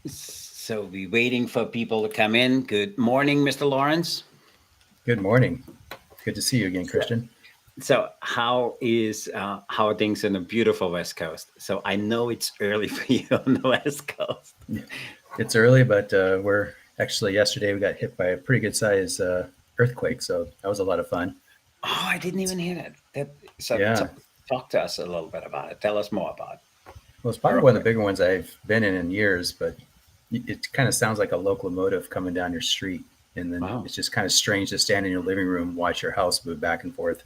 So we're waiting for people to come in. Good morning, Mr. Lawrence. Good morning. Good to see you again, So, Christian. so how are things on the beautiful West Coast? So I know it's early for you on the West Coast. It's early, but we're actually yesterday we got hit by a pretty good size earthquake, so that was a lot of fun. Oh, I didn't even hear that. Yeah, Talk to us a little bit about it. Tell us more about well, it's the probably one of the earthquake. bigger ones I've been in years, but it kind of sounds like a locomotive coming down your street, and then Wow. it's just kind of strange to stand in your living room, watch your house move back and forth.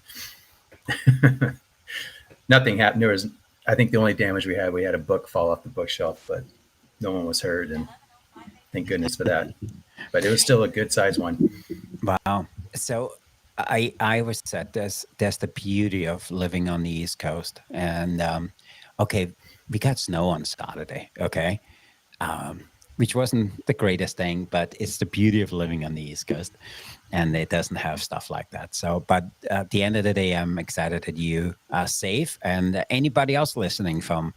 Nothing happened. There was, I think, the only damage we had a book fall off the bookshelf, but no one was hurt, and thank goodness for that. But it was still a good size one. Wow. So I was said there's the beauty of living on the East Coast, and okay, we got snow on Saturday. Okay, um, which wasn't the greatest thing, but it's the beauty of living on the East Coast, and it doesn't have stuff like that. So, but at the end of the day, I'm excited that you are safe, and anybody else listening from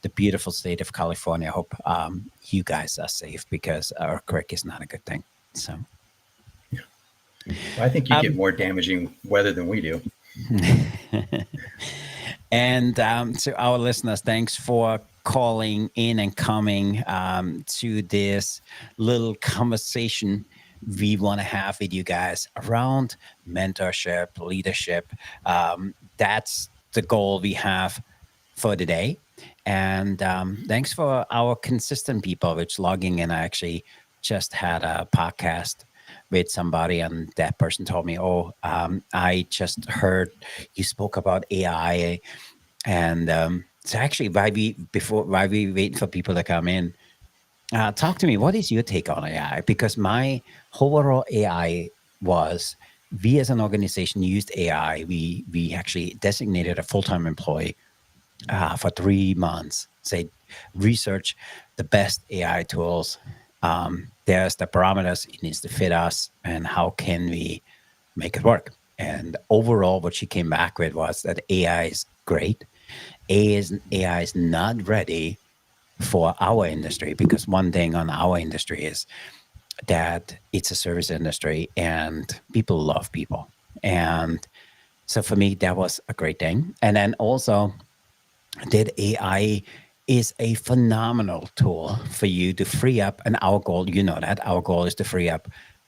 the beautiful state of California, I hope you guys are safe because a earthquake is not a good thing. So. I think you get Um, more damaging weather than we do. and to our listeners, thanks for calling in and coming to this little conversation we want to have with you guys around mentorship, leadership. That's the goal we have for today. And thanks for our consistent people which logging in. I actually just had a podcast with somebody, and that person told me, "Oh, I just heard you spoke about AI." And so, actually, while we waiting for people to come in, talk to me. What is your take on AI? Because my overall AI was we as an organization used AI. We actually designated a full time employee for 3 months. Say, research the best AI tools. There's the parameters it needs to fit us, and how can we make it work? And overall, what she came back with was that AI is great. AI is not ready for our industry because one thing on our industry is that it's a service industry and people love people. And so for me, that was a great thing. And then also, that AI is a phenomenal tool for you to free up. And our goal, you know, that our goal is to free up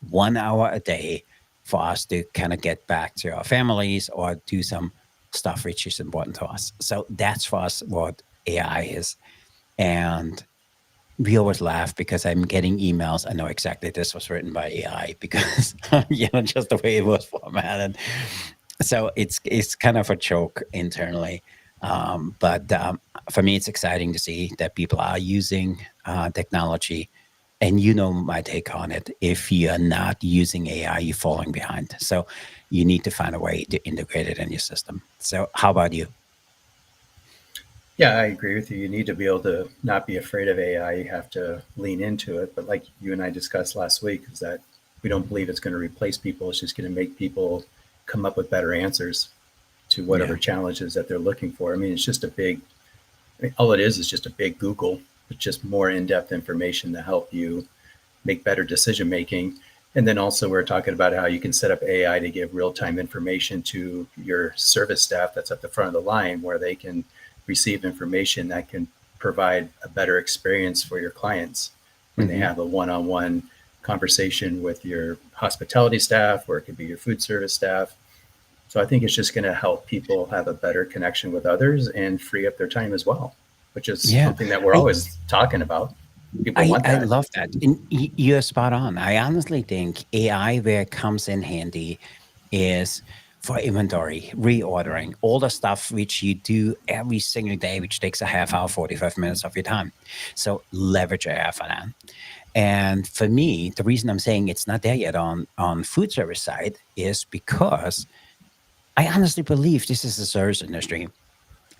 1 hour a day for us to kind of get back to our families or do some stuff which is important to us. So that's for us what AI is. And we always laugh because I'm getting emails. I know exactly this was written by AI because just the way it was formatted. So it's kind of a joke internally. But for me, it's exciting to see that people are using technology. And you know my take on it. If you're not using AI, you're falling behind. So you need to find a way to integrate it in your system. So how about you? Yeah, I agree with you. You need to be able to not be afraid of AI. You have to lean into it. But like you and I discussed last week, is that we don't believe it's going to replace people. It's just going to make people come up with better answers to Yeah. whatever challenges that they're looking for. I mean, it's just a big, all it is just a big Google, with just more in depth information to help you make better decision making. And then also, we're talking about how you can set up AI to give real time information to your service staff that's at the front of the line, where they can receive information that can provide a better experience for your clients when they Hmm. have a one on one conversation with your hospitality staff, or it could be your food service staff. So I think it's just going to help people have a better connection with others and free up their time as well, which is Yeah. something that we're I, always talking about. People I want I that. love that. And you're spot on. I honestly think AI where it comes in handy is for inventory, reordering, all the stuff which you do every single day, which takes a half hour, 45 minutes of your time. So leverage AI for that. And for me, the reason I'm saying it's not there yet on food service side is because I honestly believe this is a service industry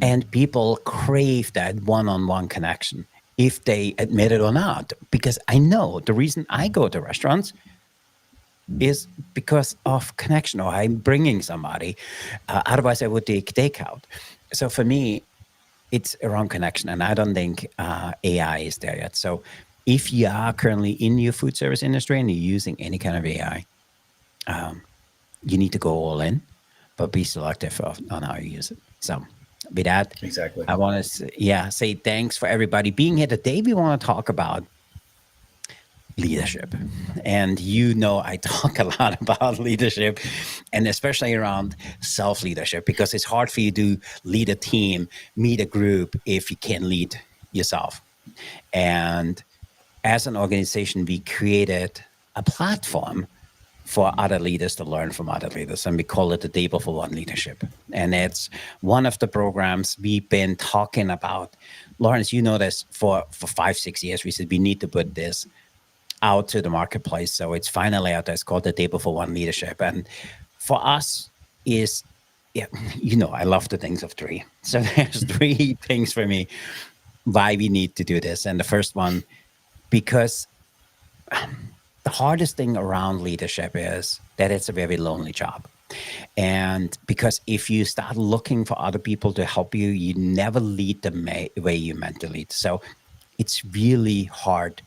and people crave that one-on-one connection if they admit it or not. Because I know the reason I go to restaurants is because of connection, or I'm bringing somebody. Otherwise, I would take takeout. So for me, it's around connection, and I don't think AI is there yet. So if you are currently in your food service industry and you're using any kind of AI, you need to go all in, but be selective on how you use it. So, with that, Exactly. I want to say thanks for everybody being here today. We want to talk about leadership. And I talk a lot about leadership, and especially around self leadership, because it's hard for you to lead a team, meet a group, if you can't lead yourself. And as an organization, we created a platform for other leaders to learn from other leaders, and we call it the Table for One Leadership. And it's one of the programs we've been talking about. Lawrence, you know this for 5-6 years. We said we need to put this out to the marketplace. So it's finally out there. It's called the Table for One Leadership. And for us I love the things of three. So there's three things for me why we need to do this. And the first one, because the hardest thing around leadership is that it's a very lonely job. And because if you start looking for other people to help you, you never lead the way you meant to lead. So it's really hard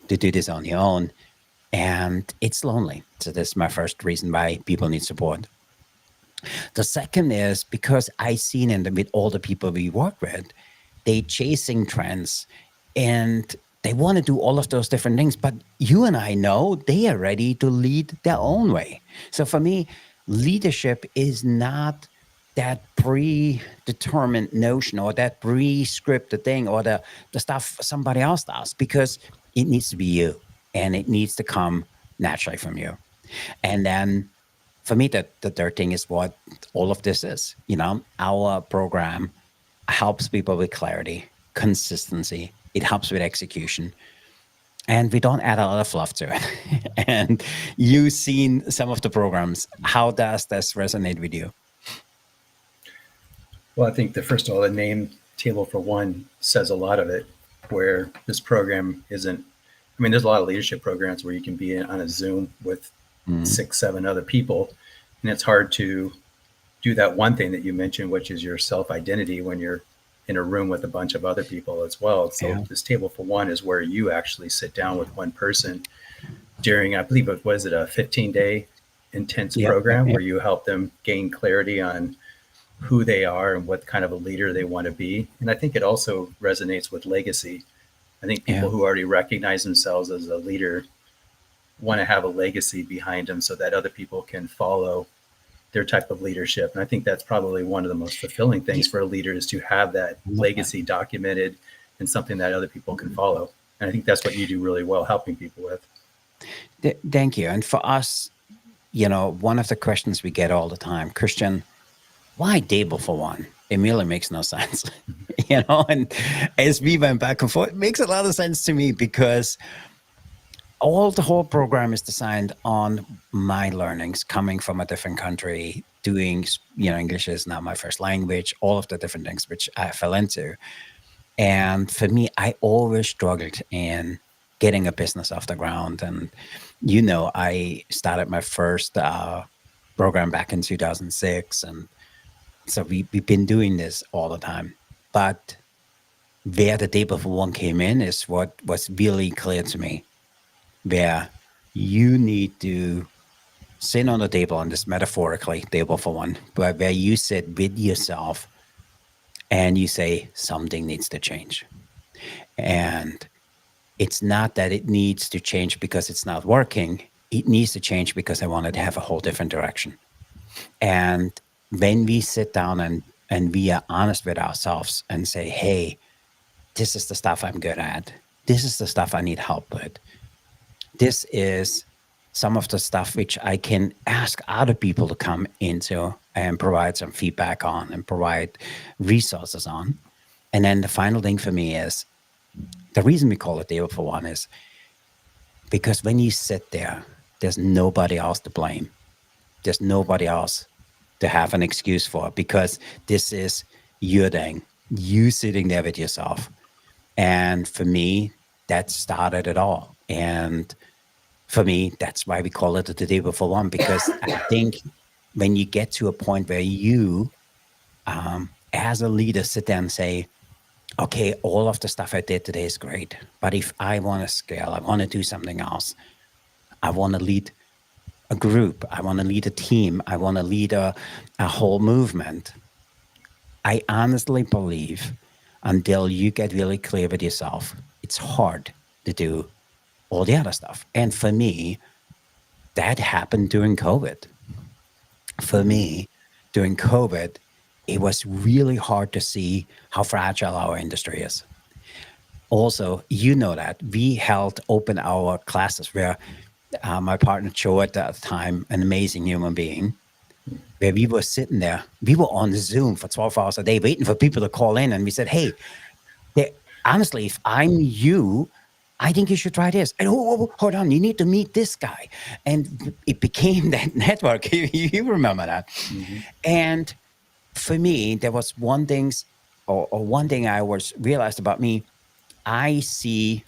to do this on your own, and it's lonely. So that's my first reason why people need support. The second is because I seen with all the people we work with, they chasing trends and they want to do all of those different things, but you and I know they are ready to lead their own way. So for me, leadership is not that predetermined notion or that pre-scripted thing or the stuff somebody else does, because it needs to be you and it needs to come naturally from you. And then for me, the third thing is what all of this is. Our program helps people with clarity, consistency. It helps with execution. And we don't add a lot of fluff to it. And you've seen some of the programs. How does this resonate with you? Well, I think first of all, the name Table for One says a lot of it, where this program isn't. I mean, there's a lot of leadership programs where you can be on a Zoom with 6-7 other people, and it's hard to do that one thing that you mentioned, which is your self-identity when you're in a room with a bunch of other people as well. So this Table for One is where you actually sit down with one person during, I believe it was a 15-day intense program where you help them gain clarity on who they are and what kind of a leader they want to be. And I think it also resonates with legacy. I think people who already recognize themselves as a leader want to have a legacy behind them so that other people can follow their type of leadership. And I think that's probably one of the most fulfilling things for a leader, is to have that legacy documented and something that other people can follow. And I think that's what you do really well, helping people with. Thank you. And for us, one of the questions we get all the time, Christian, why Table for One? It really makes no sense. And as we went back and forth, it makes a lot of sense to me, because the whole program is designed on my learnings coming from a different country, doing, English is not my first language, all of the different things which I fell into. And for me, I always struggled in getting a business off the ground. And, I started my first program back in 2006. And so we've been doing this all the time. But where the Table for One came in is what was really clear to me, where you need to sit on the table, on this metaphorically Table for One, but where you sit with yourself and you say something needs to change. And it's not that it needs to change because it's not working. It needs to change because I wanted to have a whole different direction. And when we sit down and we are honest with ourselves and say, hey, this is the stuff I'm good at. This is the stuff I need help with. This is some of the stuff which I can ask other people to come into and provide some feedback on and provide resources on. And then the final thing for me is, the reason we call it Table for One is because when you sit there, there's nobody else to blame. There's nobody else to have an excuse for, because this is your thing. You sitting there with yourself. And for me, that started it all. And for me, that's why we call it the Table for One, because I think when you get to a point where you, as a leader, sit there and say, okay, all of the stuff I did today is great, but if I want to scale, I want to do something else. I want to lead a group. I want to lead a team. I want to lead a whole movement. I honestly believe until you get really clear with yourself, it's hard to do all the other stuff. And for me, that happened during COVID. For Mm-hmm. me, during COVID, it was really hard to see how fragile our industry is. Also, you know that we held open hour classes where my partner Joe at that time, an amazing human being, where we were sitting there, we were on Zoom for 12 hours a day waiting for people to call in. And we said, hey, honestly, if I'm you, I think you should try this. And hold on, you need to meet this guy. And it became that network. You remember that. Mm-hmm. And for me, there was one thing, or one thing I was realized about me. I see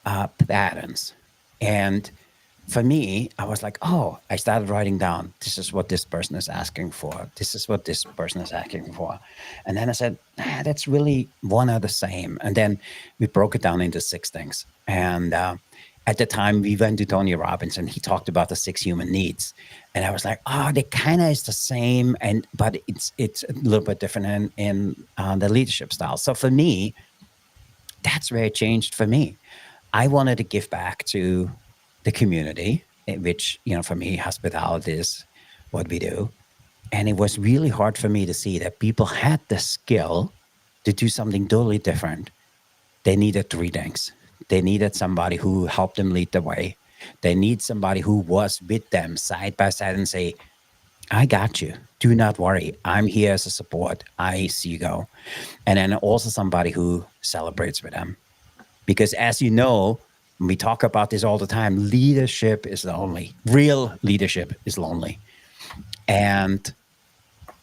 patterns. And for me, I was like, oh, I started writing down, this is what this person is asking for. This is what this person is asking for. And then I said, that's really one of the same. And then we broke it down into 6 things. And at the time, we went to Tony Robbins and he talked about the 6 human needs. And I was like, oh, they kind of is the same, but it's a little bit different in the leadership style. So for me, that's where it changed for me. I wanted to give back to the community, which, for me, hospitality is what we do. And it was really hard for me to see that people had the skill to do something totally different. They needed 3 things. They needed somebody who helped them lead the way. They need somebody who was with them side by side and say, I got you. Do not worry. I'm here as a support. I see you go. And then also somebody who celebrates with them. Because as you know, we talk about this all the time, leadership is lonely. Real leadership is lonely. And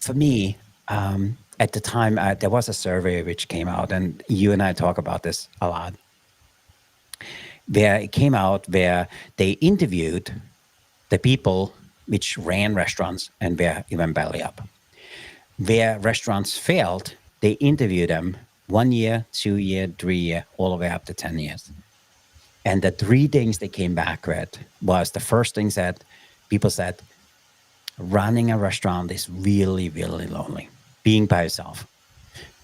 for me, at the time, there was a survey which came out, and you and I talk about this a lot, where it came out where they interviewed the people which ran restaurants and where it went belly up. Where restaurants failed, they interviewed them 1 year, 2 year, 3 year, all the way up to 10 years. And the 3 things they came back with was the first things that people said, running a restaurant is really, really lonely, being by yourself.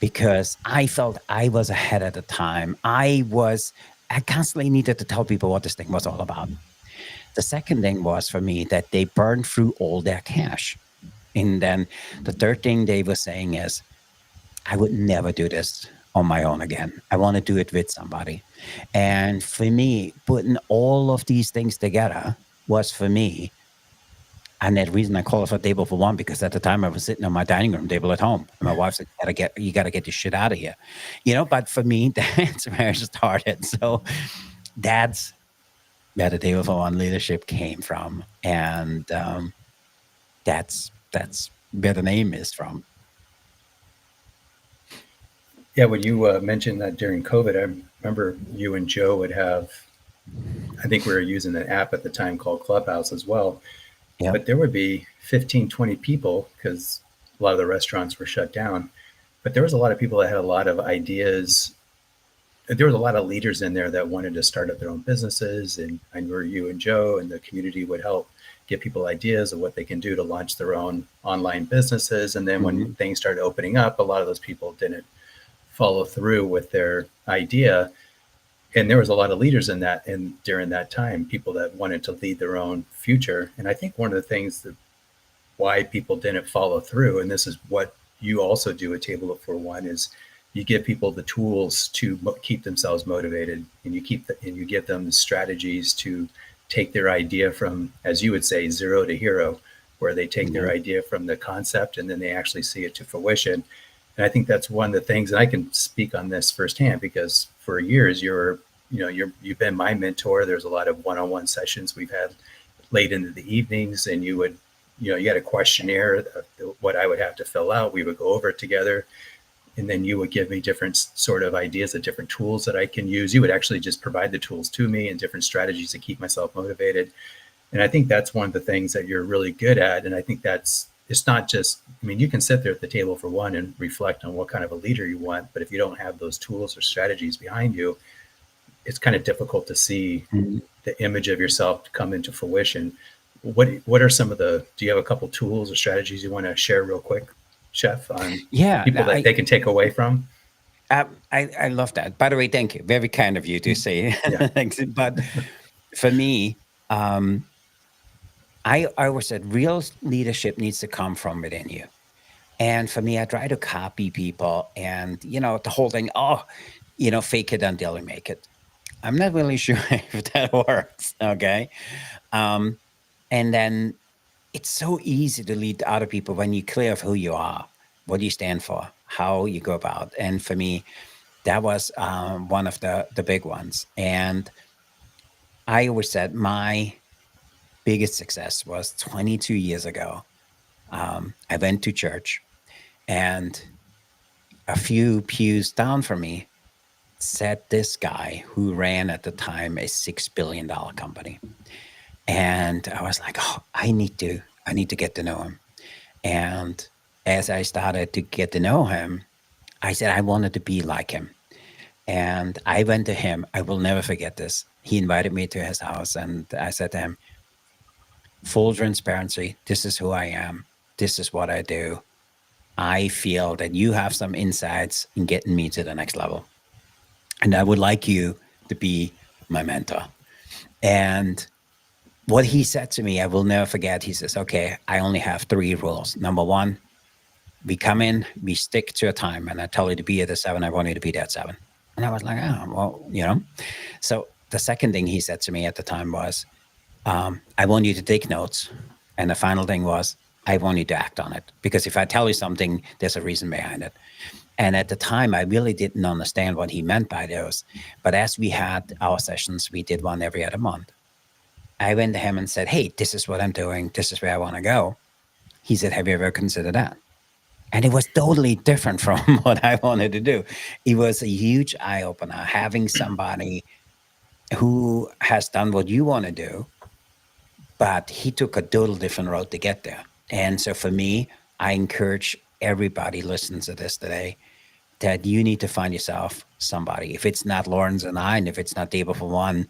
Because I felt I was ahead at the time. I constantly needed to tell people what this thing was all about. The second thing was for me that they burned through all their cash. And then the third thing they were saying is, I would never do this on my own again. I want to do it with somebody. And for me, putting all of these things together was for me. And the reason I call it a table for one, because at the time I was sitting on my dining room table at home, and my wife said, "You got to get this shit out of here," But for me, that's where it started. So that's where the table for one leadership came from, and that's where the name is from. Yeah, when you mentioned that during COVID, I remember you and Joe would have, I think we were using an app at the time called Clubhouse as well. Yeah. But there would be 15, 20 people because a lot of the restaurants were shut down. But there was a lot of people that had a lot of ideas. There was a lot of leaders in there that wanted to start up their own businesses. And I knew you and Joe and the community would help give people ideas of what they can do to launch their own online businesses. And then when things started opening up, a lot of those people didn't follow through with their idea. And there was a lot of leaders in that, and during that time, people that wanted to lead their own future. And I think one of the things that why people didn't follow through, and this is what you also do at Table for One, is you give people the tools to keep themselves motivated, and you give them the strategies to take their idea from, as you would say, 0 to hero, where they take their idea from the concept and then they actually see it to fruition. And I think that's one of the things, and I can speak on this firsthand because for years you've been my mentor. There's a lot of one-on-one sessions we've had late into the evenings, and you had a questionnaire, what I would have to fill out. We would go over it together, and then you would give me different sort of ideas of different tools that I can use. You would actually just provide the tools to me and different strategies to keep myself motivated. And I think that's one of the things that you're really good at. And I think that's it's not just, I mean, you can sit there at the table for one and reflect on what kind of a leader you want, but if you don't have those tools or strategies behind you, it's kind of difficult to see Mhm. the image of yourself come into fruition. What are some of the, do you have a couple tools or strategies you want to share real quick, Chef, on Yeah, people that they can take away from? I love that. By the way, thank you. Very kind of you to say. Yeah. Thanks. But for me, um, I always said real leadership needs to come from within you. And for me, I try to copy people and, the whole thing, oh, fake it until you make it. I'm not really sure if that works. Okay. Um, and then it's so easy to lead other people when you're clear of who you are, what you stand for, how you go about. And for me, that was one of the big ones. And I always said my biggest success was 22 years ago. I went to church, and a few pews down from me sat this guy who ran at the time a $6 billion company. And I was like, oh, I need to get to know him. And as I started to get to know him, I said I wanted to be like him. And I went to him. I will never forget this. He invited me to his house, and I said to him, full transparency, this is who I am. This is what I do. I feel that you have some insights in getting me to the next level. And I would like you to be my mentor. And what he said to me, I will never forget. He says, okay, I only have 3 rules. Number 1, we come in, we stick to a time, and I tell you to be at 7, I want you to be there at 7. And I was like, oh, well. So the second thing he said to me at the time was, I want you to take notes. And the final thing was, I want you to act on it. Because if I tell you something, there's a reason behind it. And at the time, I really didn't understand what he meant by those. But as we had our sessions, we did one every other month. I went to him and said, hey, this is what I'm doing. This is where I want to go. He said, have you ever considered that? And it was totally different from what I wanted to do. It was a huge eye opener having somebody who has done what you want to do, but he took a total different road to get there. And so for me, I encourage everybody listening to this today that you need to find yourself somebody. If it's not Lawrence and I, and if it's not Table for One,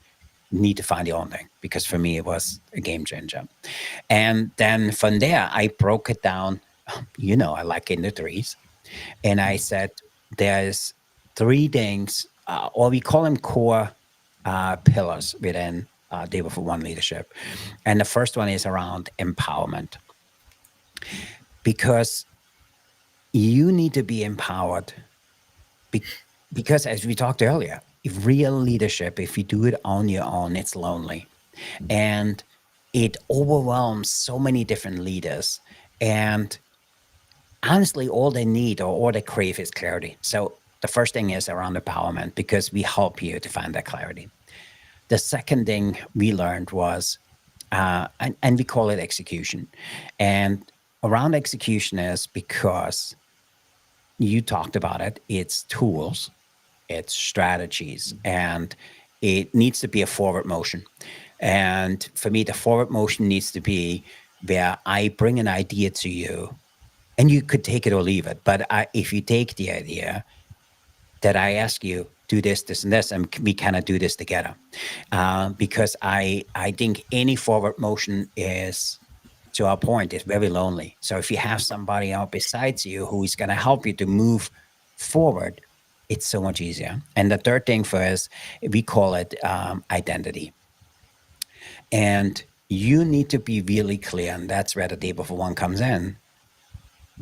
you need to find your own thing, because for me, it was a game changer. And then from there, I broke it down. I like in the threes. And I said, there's 3 things, or we call them core pillars within Table for One leadership. And the first one is around empowerment. Because you need to be empowered. Because as we talked earlier, if real leadership, if you do it on your own, it's lonely. And it overwhelms so many different leaders. And honestly, all they need or all they crave is clarity. So the first thing is around empowerment, because we help you to find that clarity. The second thing we learned was, and we call it execution. And around execution is because you talked about it, it's tools, it's strategies, and it needs to be a forward motion. And for me, the forward motion needs to be where I bring an idea to you, and you could take it or leave it. But if you take the idea, that I ask you, do this, this, and this, and we kind of do this together. Because I think any forward motion is, to our point, is very lonely. So if you have somebody out besides you who is going to help you to move forward, it's so much easier. And the third thing for us, we call it identity. And you need to be really clear, and that's where the Table for One comes in.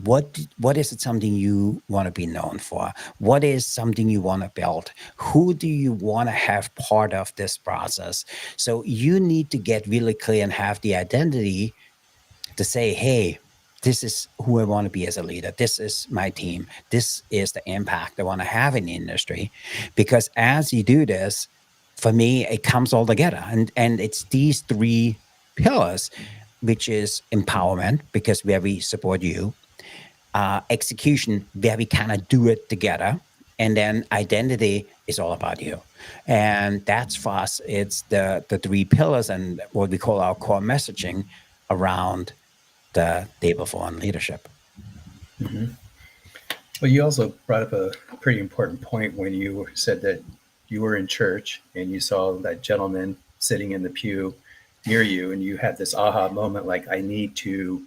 What is it something you want to be known for? What is something you want to build? Who do you want to have part of this process? So you need to get really clear and have the identity to say, hey, this is who I want to be as a leader. This is my team. This is the impact I want to have in the industry. Because as you do this, for me, it comes all together. And it's these 3 pillars, which is empowerment, because where we support you, execution, where we kind of do it together, and then identity is all about you. And that's for us, it's the 3 pillars and what we call our core messaging around the table for on leadership. Mm-hmm. Well, you also brought up a pretty important point when you said that you were in church and you saw that gentleman sitting in the pew near you, and you had this aha moment, like, I need to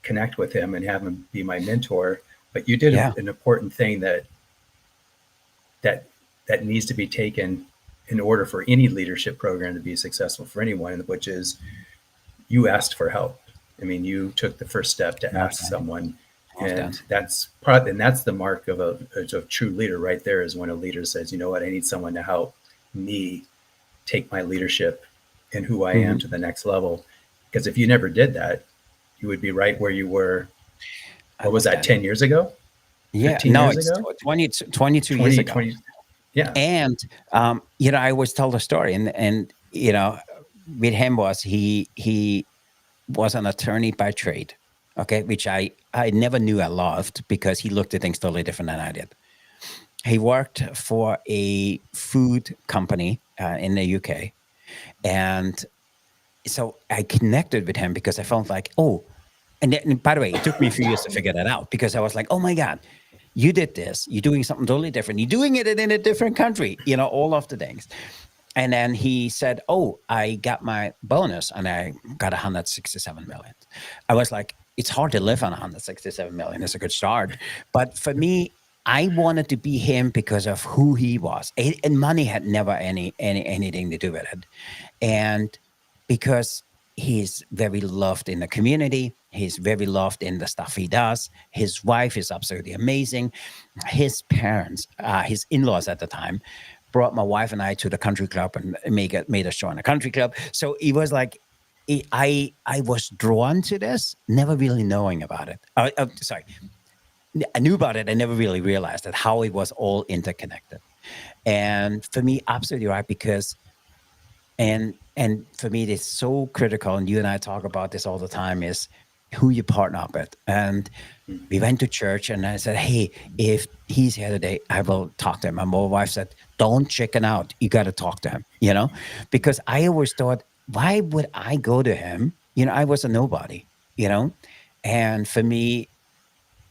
connect with him and have him be my mentor. But you did Yeah. an important thing that that needs to be taken in order for any leadership program to be successful for anyone, which is you asked for help. I mean, you took the first step to ask Often. someone, Often. and that's the mark of a true leader right there, is when a leader says, you know what, I need someone to help me take my leadership and who I am Mhm. to the next level. Because if you never did that, you would be right where you were. I What was love that, that. 10 years ago? Yeah. 15 No, years it's ago? 22 years ago. 2020? Yeah. And I always tell the story, and with him was he was an attorney by trade, okay, which I never knew I loved because he looked at things totally different than I did. He worked for a food company in the UK, and so I connected with him because I felt like, oh, and by the way, it took me a few years to figure that out because I was like, oh my God, you did this. You're doing something totally different. You're doing it in a different country, all of the things. And then he said, oh, I got my bonus and I got 167 million. I was like, it's hard to live on 167 million. It's a good start. But for me, I wanted to be him because of who he was. And money had never anything to do with it. And because he's very loved in the community, he's very loved in the stuff he does. His wife is absolutely amazing. His parents, his in-laws at the time, brought my wife and I to the country club and made us join a country club. So it was like I was drawn to this, never really knowing about it. Sorry, I knew about it. I never really realized that how it was all interconnected. And for me, absolutely right, because and for me, it's so critical. And you and I talk about this all the time: is who you partner up with. And we went to church, and I said, "Hey, if he's here today, I will talk to him." And my wife said, "Don't chicken out. You got to talk to him." Because I always thought, why would I go to him? I was a nobody. You know, and for me,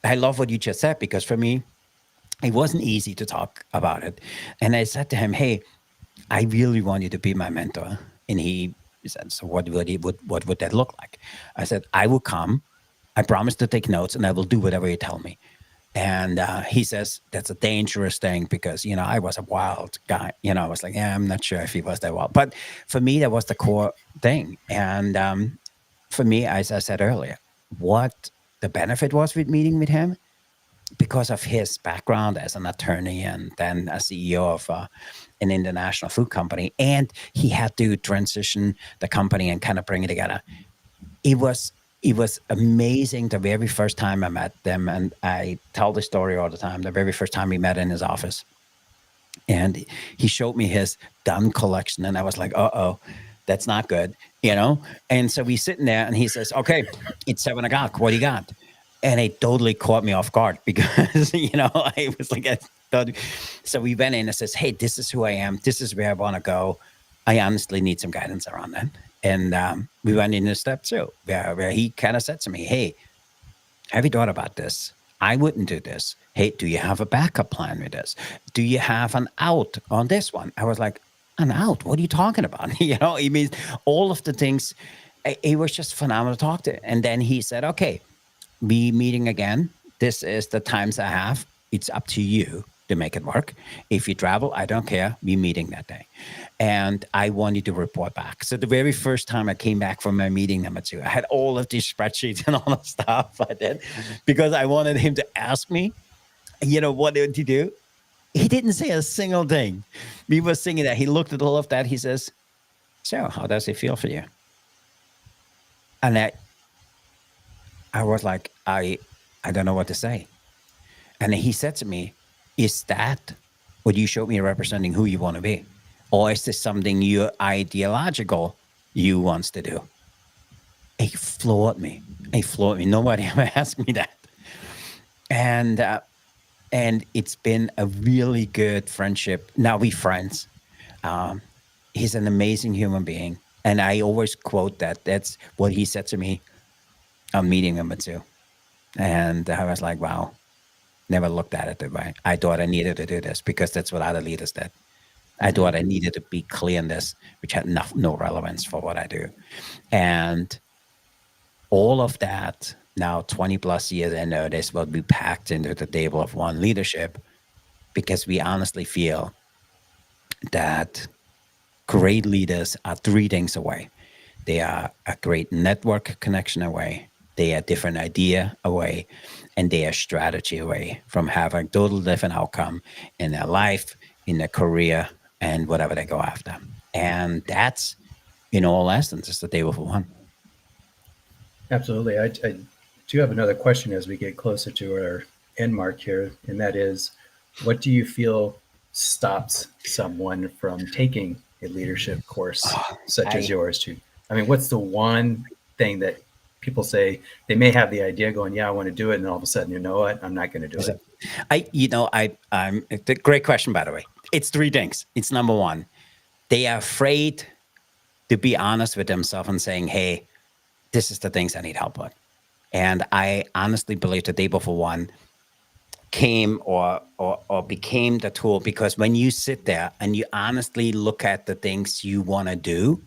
I love what you just said because for me, it wasn't easy to talk about it. And I said to him, "Hey, I really want you to be my mentor." And he said, "So what would that look like?" I said, "I will come. I promise to take notes, and I will do whatever you tell me." And he says, "That's a dangerous thing because, I was a wild guy." I was like, yeah, I'm not sure if he was that wild. But for me, that was the core thing. And for me, as I said earlier, what the benefit was with meeting with him, because of his background as an attorney and then a CEO of an international food company, and he had to transition the company and kind of bring it together. It was amazing the very first time I met them, and I tell the story all the time. The very first time we met in his office, and he showed me his gun collection, and I was like, "Uh-oh, that's not good," And so we sitting there, and he says, "Okay, it's 7 o'clock. What do you got?" And it totally caught me off guard because I was like, I thought. So we went in and says, "Hey, this is who I am. This is where I want to go. I honestly need some guidance around that." And we went into step two, where he kind of said to me, "Hey, have you thought about this? I wouldn't do this. Hey, do you have a backup plan with this? Do you have an out on this one?" I was like, "An out? What are you talking about?" It means all of the things. It was just phenomenal to talk to. And then he said, "Okay, we meeting again. This is the times I have. It's up to you to make it work. If you travel, I don't care. We meeting that day. And I want you to report back." So the very first time I came back from my meeting number 2, I had all of these spreadsheets and all the stuff I did because I wanted him to ask me, what did he do? He didn't say a single thing. We were singing that. He looked at all of that. He says, "So how does it feel for you?" And I was like, I don't know what to say. And he said to me, "Is that what you showed me representing who you want to be? Or is this something you ideological you wants to do?" He floored me. He floored me. Nobody ever asked me that. And it's been a really good friendship. Now we friends. Um, he's an amazing human being. And I always quote that. That's what he said to me. on meeting number two. And I was like, wow, never looked at it that way. I thought I needed to do this because that's what other leaders did. I Mm-hmm. thought I needed to be clear in this, which had no relevance for what I do. And all of that now, 20 plus years in, this will be packed into the table of one leadership because we honestly feel that great leaders are three things away. They are a great network connection away. They are different idea away, and they are strategy away from having total different outcome in their life, in their career, and whatever they go after. And that's, in all essence, is the table for one. Absolutely. I do have another question as we get closer to our end mark here, and that is, what do you feel stops someone from taking a leadership course Oh, such as I yours? I mean, what's the one thing that people say they may have the idea going, yeah, I want to do it, and all of a sudden, you know what, I'm not going to do it. I'm it's a great question, by the way. It's three things. It's number one, they are afraid to be honest with themselves and saying, hey, this is the things I need help with. And I honestly believe the table for one came or became the tool because when you sit there and you honestly look at the things you want to do,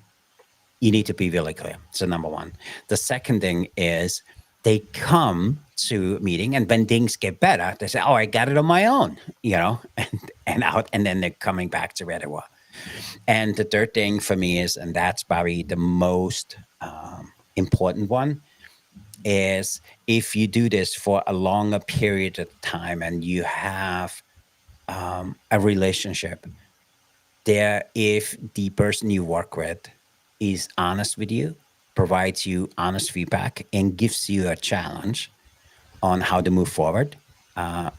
you need to be really clear. So number one. The second thing is they come to a meeting and when things get better, they say, oh, I got it on my own, and out, and then they're coming back to where they were. And the third thing for me is, and that's probably the most important one, is if you do this for a longer period of time and you have a relationship there, if the person you work with is honest with you, provides you honest feedback, and gives you a challenge on how to move forward,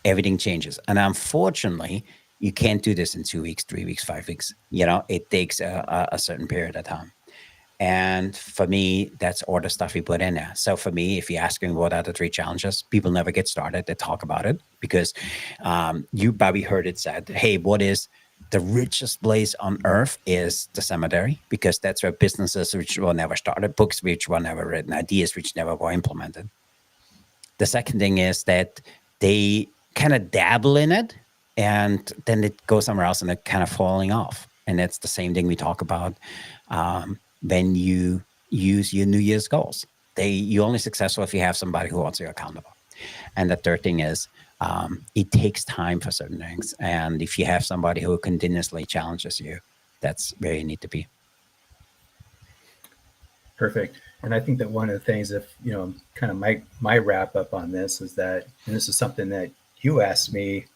everything changes. And unfortunately, you can't do this in 2 weeks, 3 weeks, 5 weeks. It takes a certain period of time. And for me, that's all the stuff we put in there. So for me, if you're asking what are the three challenges, people never get started. They talk about it because you probably heard it said, hey, what is the richest place on earth is the cemetery, because that's where businesses which were never started, books which were never written, ideas which never were implemented. The second thing is that they kind of dabble in it and then it goes somewhere else and they're kind of falling off. And that's the same thing we talk about when you use your New Year's goals. You're only successful if you have somebody who holds you accountable. And the third thing is it takes time for certain things. And if you have somebody who continuously challenges you, that's where you need to be. Perfect. And I think that one of the things, if kind of my wrap up on this is that, and this is something that you asked me,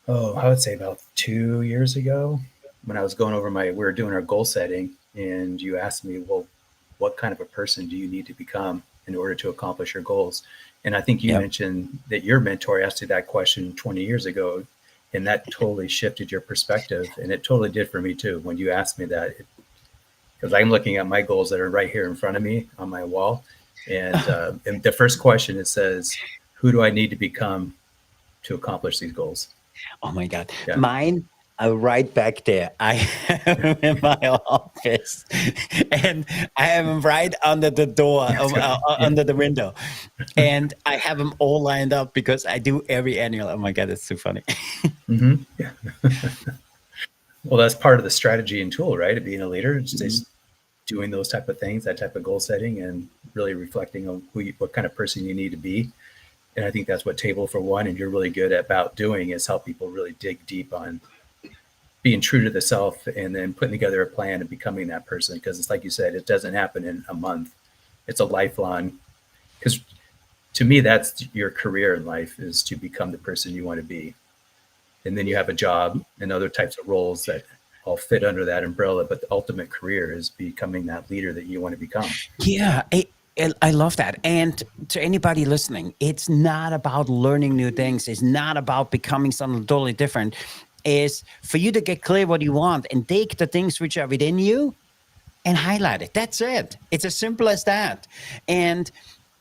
I would say about 2 years ago, when I was going over we were doing our goal setting, and you asked me, well, what kind of a person do you need to become in order to accomplish your goals? And I think you mentioned that your mentor asked you that question 20 years ago, and that totally shifted your perspective. And it totally did for me too. When you asked me that, because I'm looking at my goals that are right here in front of me on my wall. And the first question, it says, who do I need to become to accomplish these goals? Oh my God. Yeah. Mine are right back there. I am in my office and I have them right under the door, under the window. And I have them all lined up because I do every annual. Oh my God, it's so funny. Mm-hmm. Yeah. Well, that's part of the strategy and tool, right? Of being a leader, just doing those type of things, that type of goal setting, and really reflecting on what kind of person you need to be. And I think that's what Table for One, and you're really good about doing, is help people really dig deep on being true to the self and then putting together a plan and becoming that person. Because it's like you said, it doesn't happen in a month. It's a lifelong, because to me, that's your career in life, is to become the person you want to be. And then you have a job and other types of roles that all fit under that umbrella. But the ultimate career is becoming that leader that you want to become. Yeah, I love that. And to anybody listening, it's not about learning new things. It's not about becoming something totally different. It's for you to get clear what you want and take the things which are within you and highlight it. That's it. It's as simple as that. And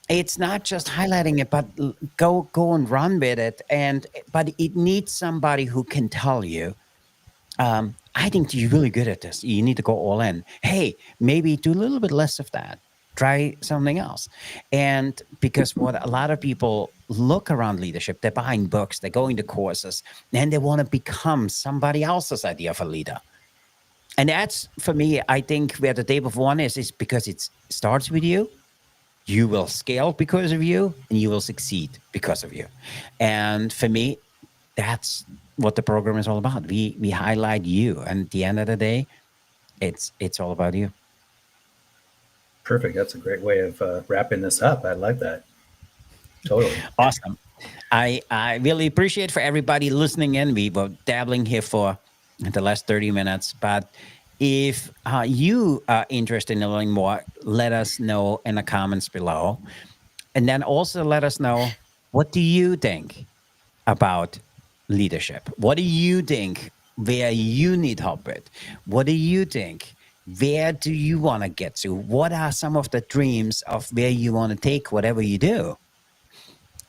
it's not just highlighting it, but go and run with it. But it needs somebody who can tell you, I think you're really good at this. You need to go all in. Hey, maybe do a little bit less of that. Try something else. And because what a lot of people look around leadership, they're buying books, they're going to courses, and they want to become somebody else's idea of a leader. And that's, for me, I think where the day of one is because it starts with you. You will scale because of you, and you will succeed because of you. And for me, that's what the program is all about. We highlight you, and at the end of the day, it's all about you. Perfect. That's a great way of wrapping this up. I like that. Totally. Awesome. I really appreciate for everybody listening in. We were dabbling here for the last 30 minutes, but if you are interested in learning more, let us know in the comments below. And then also let us know, what do you think about leadership? What do you think where you need help with? What do you think? Where do you want to get to? What are some of the dreams of where you want to take whatever you do?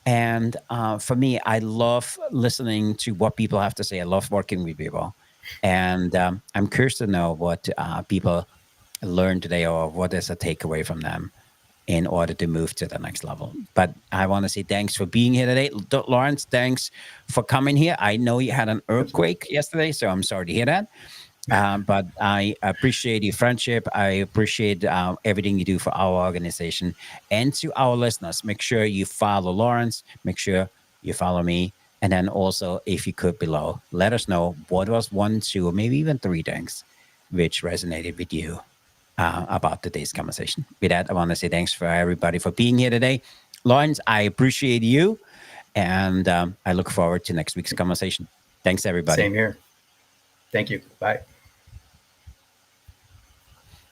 And for me, I love listening to what people have to say. I love working with people. And I'm curious to know what people learned today, or what is a takeaway from them in order to move to the next level. But I want to say thanks for being here today. Lawrence, thanks for coming here. I know you had an earthquake yesterday, so I'm sorry to hear that. But I appreciate your friendship. I appreciate everything you do for our organization. And to our listeners, make sure you follow Lawrence, make sure you follow me. And then also, if you could below, let us know what was one, two, or maybe even three things which resonated with you about today's conversation. With that, I want to say thanks for everybody for being here today. Lawrence, I appreciate you. And I look forward to next week's conversation. Thanks, everybody. Same here. Thank you. Bye.